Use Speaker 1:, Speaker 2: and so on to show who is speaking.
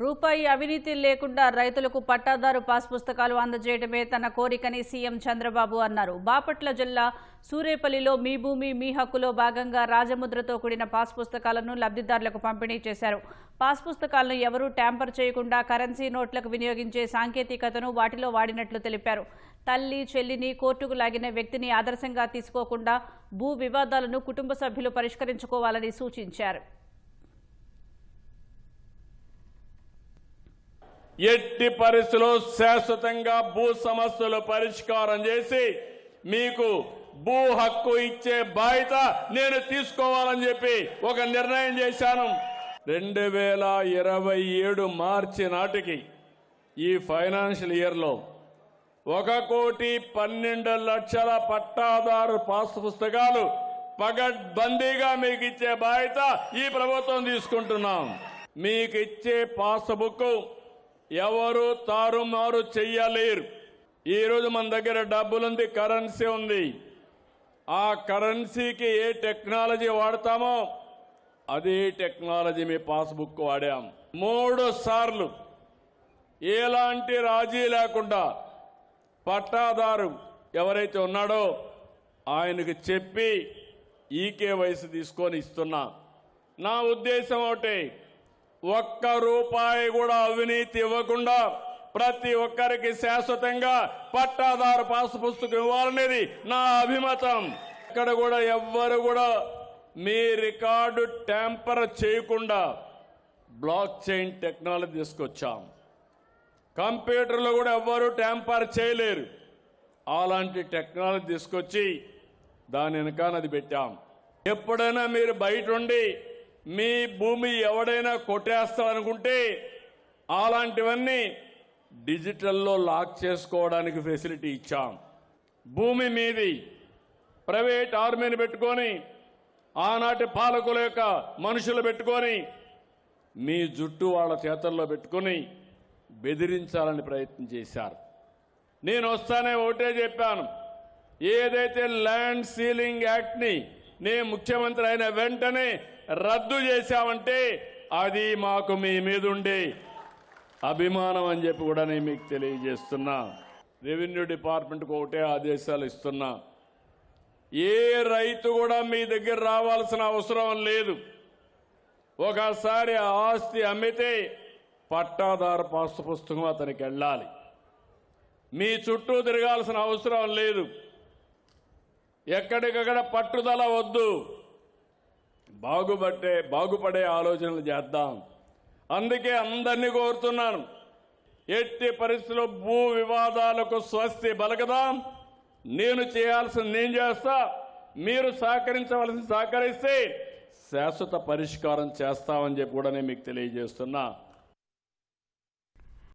Speaker 1: రూపాయి అవినీతి లేకుండా రైతులకు పట్టాదారు పాస్ పుస్తకాలు అందజేయడమే తన కోరికని సీఎం చంద్రబాబు అన్నారు. బాపట్ల జిల్లా సూరేపల్లిలో మీ భూమి మీ హక్కులో భాగంగా రాజముద్రతో కూడిన పాస్ పుస్తకాలను లబ్ధిదారులకు పంపిణీ చేశారు. పాస్ పుస్తకాలను ఎవరూ ట్యాంపర్ చేయకుండా కరెన్సీ నోట్లకు వినియోగించే సాంకేతికతను వాటిలో వాడినట్లు తెలిపారు. తల్లి చెల్లిని కోర్టుకు లాగిన వ్యక్తిని ఆదర్శంగా తీసుకోకుండా భూ వివాదాలను కుటుంబ సభ్యులు పరిష్కరించుకోవాలని సూచించారు.
Speaker 2: ఎట్టి పరిస్థితుల్లో శాశ్వతంగా భూ సమస్యలు పరిష్కారం చేసి మీకు భూ హక్కు ఇచ్చే బాధ్యత నేను తీసుకోవాలని చెప్పి ఒక నిర్ణయం చేశాను. 2027 మార్చి నాటికి ఈ ఫైనాన్షియల్ ఇయర్లో 1,12,00,000 పట్టాదారు పాస్ పుస్తకాలు పగడ్బందీగా మీకు ఇచ్చే బాధ్యత ఈ ప్రభుత్వం తీసుకుంటున్నాం. మీకు ఇచ్చే పాస్ బుక్ ఎవరు తారుమారు చెయ్యలేరు. ఈరోజు మన దగ్గర డబ్బులుంది, కరెన్సీ ఉంది. ఆ కరెన్సీకి ఏ టెక్నాలజీ వాడతామో అదే టెక్నాలజీ మీ పాస్బుక్ వాడాం. 3 సార్లు ఎలాంటి రాజీ లేకుండా పట్టాదారు ఎవరైతే ఉన్నాడో ఆయనకు చెప్పి ఈకేవైసీ తీసుకొని ఇస్తున్నా. నా ఉద్దేశం ఒకటే, ₹1 కూడా అవినీతి ఇవ్వకుండా ప్రతి ఒక్కరికి శాశ్వతంగా పట్టాదారు పాస్ పుస్తకం ఇవ్వాలనేది నా అభిమతం. ఇక్కడ కూడా ఎవ్వరు కూడా మీ రికార్డు ట్యాంపర్ చేయకుండా బ్లాక్ చైన్ టెక్నాలజీ తీసుకొచ్చాం. కంప్యూటర్లో కూడా ఎవ్వరు ట్యాంపర్ చేయలేరు. అలాంటి టెక్నాలజీ తీసుకొచ్చి దాని వెనకానది పెట్టాం. ఎప్పుడైనా మీరు బయట ఉండి మీ భూమి ఎవడైనా కొట్టేస్తారనుకుంటే అలాంటివన్నీ డిజిటల్లో లాక్ చేసుకోవడానికి ఫెసిలిటీ ఇచ్చాం. భూమి మీది ప్రైవేట్ ఆర్మీని పెట్టుకొని ఆనాటి పాలకుల యొక్క మనుషులు పెట్టుకొని మీ జుట్టు వాళ్ళ చేతల్లో పెట్టుకొని బెదిరించాలని ప్రయత్నం చేశారు. నేను వస్తానే ఒకటే చెప్పాను, ఏదైతే ల్యాండ్ సీలింగ్ యాక్ట్ని నేను ముఖ్యమంత్రి అయిన వెంటనే రద్దు చేశామంటే అది మాకు మీ మీద ఉండే అభిమానం అని చెప్పి కూడా నేను మీకు తెలియజేస్తున్నా. రెవెన్యూ డిపార్ట్మెంట్కి ఒకటే ఆదేశాలు ఇస్తున్నా, ఏ రైతు కూడా మీ దగ్గర రావాల్సిన అవసరం లేదు. ఒకసారి ఆస్తి అమ్మితే పట్టాదారు పాస్ పుస్తకం అతనికి వెళ్ళాలి. మీ చుట్టూ తిరగాల్సిన అవసరం లేదు. ఎక్కడికక్కడ పట్టుదల వద్దు. బాగుపడే ఆలోచనలు చేద్దాం. అందుకే అందరినీ కోరుతున్నాను, ఎట్టి పరిస్థితుల్లో భూ వివాదాలకు స్వస్తి పలకదాం. నేను చేయాల్సింది నేను చేస్తా, మీరు సహకరించవలసింది సహకరిస్తే శాశ్వత పరిష్కారం చేస్తామని చెప్పి కూడా నేను మీకు తెలియజేస్తున్నా.